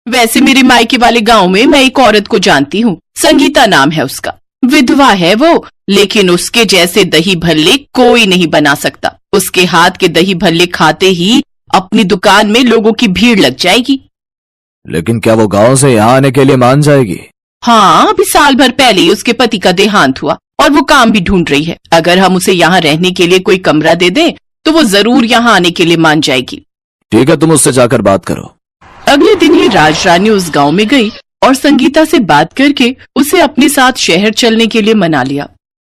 वैसे मेरे मायके वाले गांव में मैं एक औरत को जानती हूँ, संगीता नाम है उसका। विधवा है वो, लेकिन उसके जैसे दही भल्ले कोई नहीं बना सकता। उसके हाथ के दही भल्ले खाते ही अपनी दुकान में लोगों की भीड़ लग जाएगी। लेकिन क्या वो गांव से यहाँ आने के लिए मान जाएगी? हाँ, अभी साल भर पहले ही उसके पति का देहांत हुआ और वो काम भी ढूंढ रही है। अगर हम उसे यहाँ रहने के लिए कोई कमरा दे दें तो वो जरूर यहाँ आने के लिए मान जाएगी। ठीक है, तुम उससे जाकर बात करो। अगले दिन ही राजरानी उस गांव में गई और संगीता से बात करके उसे अपने साथ शहर चलने के लिए मना लिया।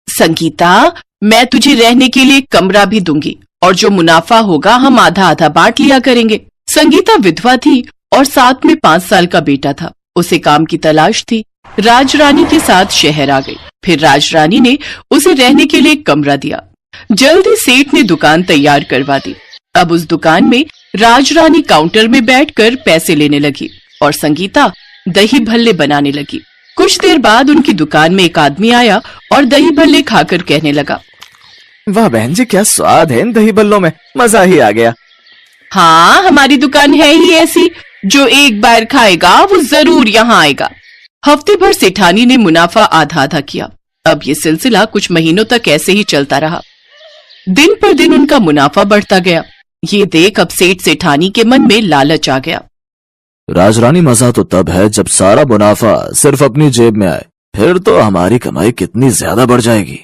संगीता, मैं तुझे रहने के लिए कमरा भी दूंगी और जो मुनाफा होगा हम आधा आधा बांट लिया करेंगे। संगीता विधवा थी और साथ में 5 साल का बेटा था। उसे काम की तलाश थी। राजरानी के साथ शहर आ गई। फिर राजरानी ने उसे रहने के लिए एक कमरा दिया। जल्दी सेठ ने दुकान तैयार करवा दी। अब उस दुकान में राजरानी काउंटर में बैठकर पैसे लेने लगी और संगीता दही भल्ले बनाने लगी। कुछ देर बाद उनकी दुकान में एक आदमी आया और दही भल्ले खाकर कहने लगा, वाह बहन जी, क्या स्वाद है इन दही भल्लों में, मजा ही आ गया। हाँ, हमारी दुकान है ही ऐसी, जो एक बार खाएगा वो जरूर यहाँ आएगा। हफ्ते भर सेठानी ने मुनाफा आधा आधा किया। अब ये सिलसिला कुछ महीनों तक ऐसे ही चलता रहा। दिन पर दिन उनका मुनाफा बढ़ता गया। ये देख अब सेठ सेठानी के मन में लालच आ गया। राजरानी, मजा तो तब है जब सारा मुनाफा सिर्फ अपनी जेब में आए, फिर तो हमारी कमाई कितनी ज्यादा बढ़ जाएगी।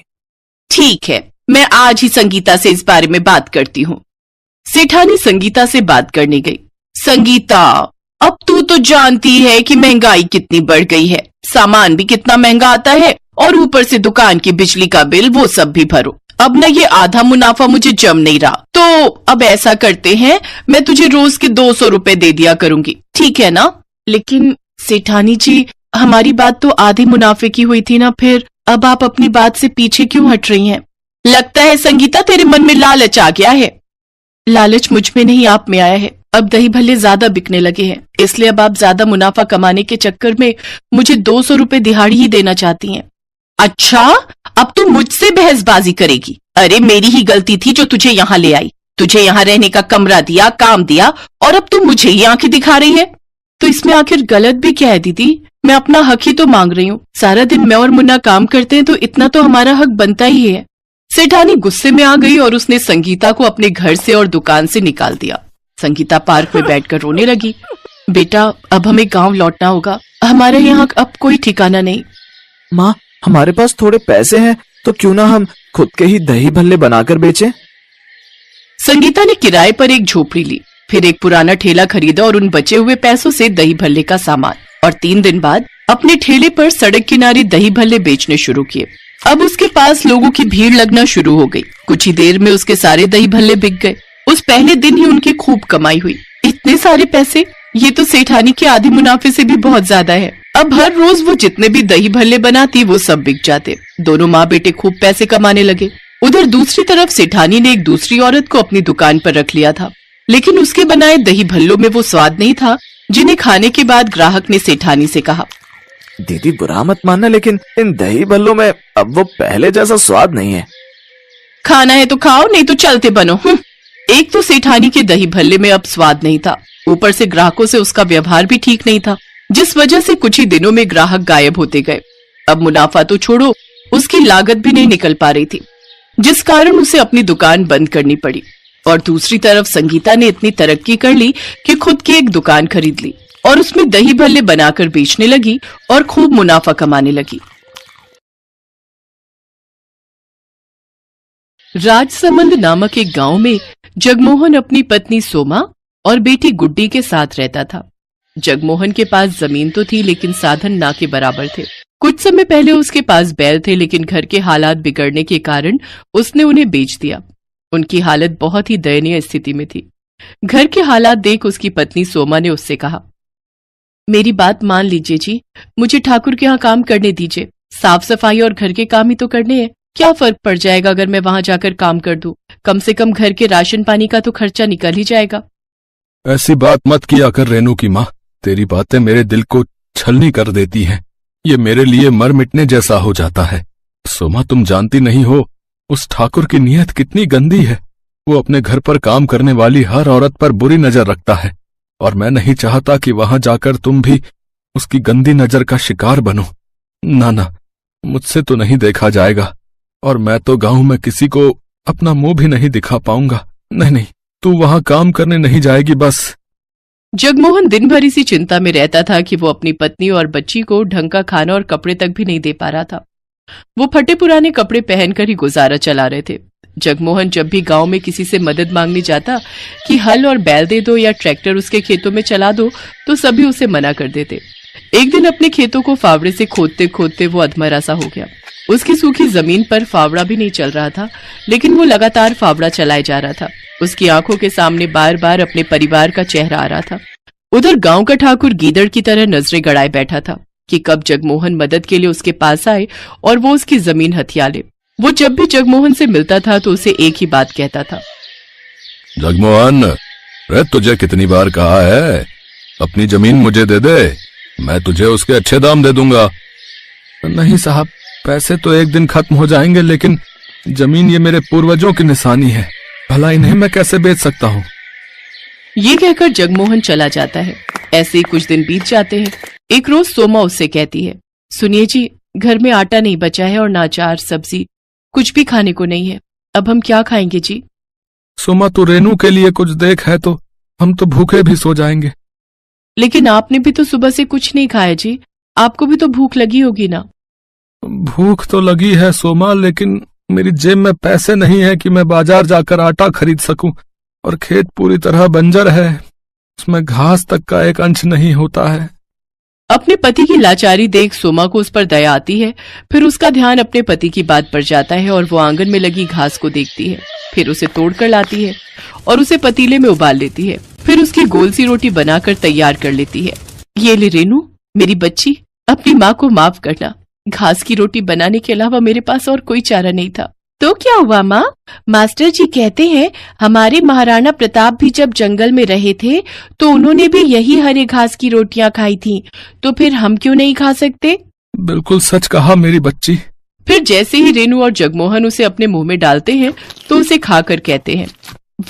ठीक है, मैं आज ही संगीता से इस बारे में बात करती हूँ। सेठानी संगीता से बात करने गई। संगीता, अब तू तो जानती है कि महंगाई कितनी बढ़ गई है, सामान भी कितना महंगा आता है और ऊपर से दुकान की बिजली का बिल वो सब भी भरो। अब न ये आधा मुनाफा मुझे जम नहीं रहा, तो अब ऐसा करते हैं, मैं तुझे रोज के 200 रुपए दे दिया करूंगी, ठीक है ना? लेकिन सेठानी जी, हमारी बात तो आधे मुनाफे की हुई थी ना, फिर अब आप अपनी बात से पीछे क्यों हट रही हैं? लगता है संगीता तेरे मन में लालच आ गया है। लालच मुझ में नहीं, आप में आया है। अब दही भल्ले ज्यादा बिकने लगे हैं, इसलिए अब आप ज्यादा मुनाफा कमाने के चक्कर में मुझे 200 रुपए दिहाड़ी ही देना चाहती हैं। अच्छा, अब तू मुझसे बहसबाजी करेगी? अरे मेरी ही गलती थी जो तुझे यहाँ ले आई, तुझे यहाँ रहने का कमरा दिया, काम दिया, और अब तू मुझे ही आंखें दिखा रही है। तो इसमें आखिर गलत भी क्या है दीदी? मैं अपना हक ही तो मांग रही हूँ। सारा दिन मैं और मुन्ना काम करते हैं तो इतना तो हमारा हक बनता ही है। सेठानी गुस्से में आ गई और उसने संगीता को अपने घर से और दुकान से निकाल दिया। संगीता पार्क में बैठकर रोने लगी। बेटा, अब हमें गांव लौटना होगा, हमारे यहाँ अब कोई ठिकाना नहीं। माँ, हमारे पास थोड़े पैसे हैं, तो क्यों ना हम खुद के ही दही भल्ले बनाकर बेचें? संगीता ने किराए पर एक झोपड़ी ली, फिर एक पुराना ठेला खरीदा और उन बचे हुए पैसों से दही भल्ले का सामान और 3 दिन बाद अपने ठेले पर सड़क किनारे दही भल्ले बेचने शुरू किए। अब उसके पास लोगों की भीड़ लगना शुरू हो गई। कुछ ही देर में उसके सारे दही भल्ले बिक गए। उस पहले दिन ही उनकी खूब कमाई हुई। इतने सारे पैसे, ये तो सेठानी के आधे मुनाफे से भी बहुत ज्यादा है। अब हर रोज वो जितने भी दही भल्ले बनाती वो सब बिक जाते। दोनों माँ बेटे खूब पैसे कमाने लगे। उधर दूसरी तरफ सेठानी ने एक दूसरी औरत को अपनी दुकान पर रख लिया था, लेकिन उसके बनाए दही भल्लों में वो स्वाद नहीं था जिन्हें खाने के बाद ग्राहक ने सेठानी से कहा, दीदी बुरा मत मानना, लेकिन इन दही भल्लों में अब वो पहले जैसा स्वाद नहीं है। खाना है तो खाओ, नहीं तो चलते बनो। एक तो सेठानी के दही भल्ले में अब स्वाद नहीं था, ऊपर से ग्राहकों से उसका व्यवहार भी ठीक नहीं था, जिस वजह से कुछ ही दिनों में ग्राहक गायब होते गए। अब मुनाफा तो छोड़ो, उसकी लागत भी नहीं निकल पा रही थी, जिस कारण उसे अपनी दुकान बंद करनी पड़ी। और दूसरी तरफ संगीता ने इतनी तरक्की कर ली कि खुद की एक दुकान खरीद ली और उसमें दही भल्ले बनाकर बेचने लगी और खूब मुनाफा कमाने लगी। राजसमंद नामक एक गांव में जगमोहन अपनी पत्नी सोमा और बेटी गुड्डी के साथ रहता था। जगमोहन के पास जमीन तो थी, लेकिन साधन ना के बराबर थे। कुछ समय पहले उसके पास बैल थे, लेकिन घर के हालात बिगड़ने के कारण उसने उन्हें बेच दिया। उनकी हालत बहुत ही दयनीय स्थिति में थी। घर के हालात देख उसकी पत्नी सोमा ने उससे कहा, मेरी बात मान लीजिए जी, मुझे ठाकुर के यहाँ काम करने दीजिए। साफ सफाई और घर के काम ही तो करने हैं, क्या फर्क पड़ जाएगा अगर मैं वहां जाकर काम कर दूं? कम से कम घर के राशन पानी का तो खर्चा निकल ही जाएगा। ऐसी बात मत किया कर रेनू की माँ, तेरी बातें मेरे दिल को छलनी कर देती हैं। ये मेरे लिए मर मिटने जैसा हो जाता है। सोमा, तुम जानती नहीं हो उस ठाकुर की नीयत कितनी गंदी है। वो अपने घर पर काम करने वाली हर औरत पर बुरी नजर रखता है और मैं नहीं चाहता कि वहां जाकर तुम भी उसकी गंदी नजर का शिकार बनो। ना ना, मुझसे तो नहीं देखा जाएगा, और मैं तो गांव में किसी को अपना मुंह भी नहीं दिखा पाऊंगा। नहीं नहीं, तू वहां काम करने नहीं जाएगी बस। जगमोहन दिन भर इसी चिंता में रहता था कि वो अपनी पत्नी और बच्ची को ढंग का खाना और कपड़े तक भी नहीं दे पा रहा था। वो फटे पुराने कपड़े पहनकर ही गुजारा चला रहे थे। जगमोहन जब भी गांव में किसी से मदद मांगने जाता कि हल और बैल दे दो या ट्रैक्टर उसके खेतों में चला दो, तो सभी उसे मना कर देते। एक दिन अपने खेतों को फावड़े से खोदते खोदते वो अधमरा सा हो गया। उसकी सूखी जमीन पर फावड़ा भी नहीं चल रहा था, लेकिन वो लगातार फावड़ा चलाए जा रहा था। उसकी आंखों के सामने बार बार अपने परिवार का चेहरा आ रहा था। उधर गांव का ठाकुर गीदड़ की तरह नजरें गड़ाए बैठा था कि कब जगमोहन मदद के लिए उसके पास आए और वो उसकी जमीन हथिया ले। वो जब भी जगमोहन से मिलता था तो उसे एक ही बात कहता था, जगमोहन, रे तुझे कितनी बार कहा है अपनी जमीन मुझे दे दे, मैं तुझे उसके अच्छे दाम दे दूंगा। नहीं साहब, पैसे तो एक दिन खत्म हो जाएंगे, लेकिन जमीन ये मेरे पूर्वजों की निशानी है, भला इन्हें मैं कैसे बेच सकता हूँ। ये कहकर जगमोहन चला जाता है। ऐसे ही कुछ दिन बीत जाते हैं। एक रोज सोमा उससे कहती है, सुनिए जी, घर में आटा नहीं बचा है और ना अचार सब्जी कुछ भी खाने को नहीं है। अब हम क्या खाएंगे जी? सोमा, तू रेनू के लिए कुछ देख, है तो हम तो भूखे भी सो जाएंगे। लेकिन आपने भी तो सुबह से कुछ नहीं खाया जी, आपको भी तो भूख लगी होगी ना। भूख तो लगी है सोमा, लेकिन मेरी जेब में पैसे नहीं है कि मैं बाजार जाकर आटा खरीद सकूं, और खेत पूरी तरह बंजर है, उसमें घास तक का एक अंश नहीं होता है। अपने पति की लाचारी देख सोमा को उस पर दया आती है। फिर उसका ध्यान अपने पति की बात पर जाता है और वो आंगन में लगी घास को देखती है। फिर उसे तोड़कर लाती है और उसे पतीले में उबाल लेती है। फिर उसकी गोल सी रोटी बनाकर तैयार कर लेती है। ये ले रेनू, मेरी बच्ची, अपनी माँ को माफ करना। घास की रोटी बनाने के अलावा मेरे पास और कोई चारा नहीं था। तो क्या हुआ माँ? मास्टर जी कहते हैं हमारे महाराणा प्रताप भी जब जंगल में रहे थे तो उन्होंने भी यही हरे घास की रोटियां खाई थी, तो फिर हम क्यों नहीं खा सकते? बिल्कुल सच कहा मेरी बच्ची। फिर जैसे ही रेनू और जगमोहन उसे अपने मुंह में डालते हैं तो उसे खाकर कहते हैं,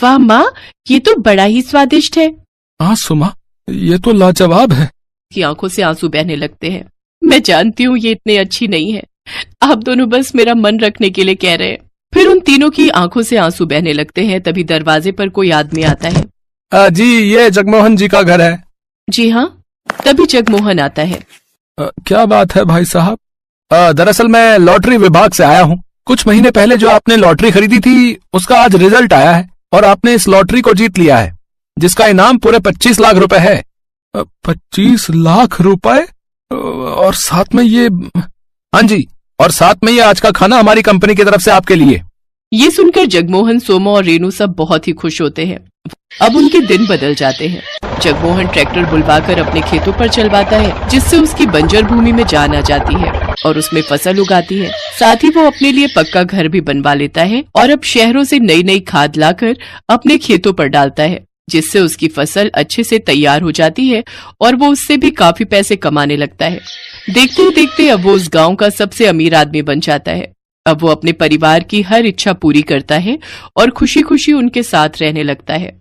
वाह माँ, ये तो बड़ा ही स्वादिष्ट है। हाँ सुमा, ये तो लाजवाब है। की आंखों से आंसू बहने लगते हैं। मैं जानती हूँ ये इतनी अच्छी नहीं है, आप दोनों बस मेरा मन रखने के लिए कह रहे हैं। फिर उन तीनों की आंखों से आंसू बहने लगते हैं। तभी दरवाजे पर कोई आदमी आता है। जी, ये जगमोहन जी का घर है। जी हाँ। तभी जगमोहन आता है। क्या बात है भाई साहब? दरअसल मैं लॉटरी विभाग से आया हूँ। कुछ महीने पहले जो आपने लॉटरी खरीदी थी उसका आज रिजल्ट आया है और आपने इस लॉटरी को जीत लिया है, जिसका इनाम पूरे 25 लाख रुपए है। 25 लाख रुपए? और साथ में ये, हाँ जी, और साथ में ये आज का खाना हमारी कंपनी की तरफ से आपके लिए। ये सुनकर जगमोहन, सोमा और रेनू सब बहुत ही खुश होते हैं। अब उनके दिन बदल जाते हैं। जगमोहन ट्रैक्टर बुलवाकर अपने खेतों पर चलवाता है, जिससे उसकी बंजर भूमि में जान आ जाती है और उसमें फसल उगाती है। साथ ही वो अपने लिए पक्का घर भी बनवा लेता है और अब शहरों से नई नई खाद लाकर अपने खेतों पर डालता है, जिससे उसकी फसल अच्छे से तैयार हो जाती है और वो उससे भी काफी पैसे कमाने लगता है। देखते ही देखते अब वो उस गांव का सबसे अमीर आदमी बन जाता है। अब वो अपने परिवार की हर इच्छा पूरी करता है और खुशी खुशी उनके साथ रहने लगता है।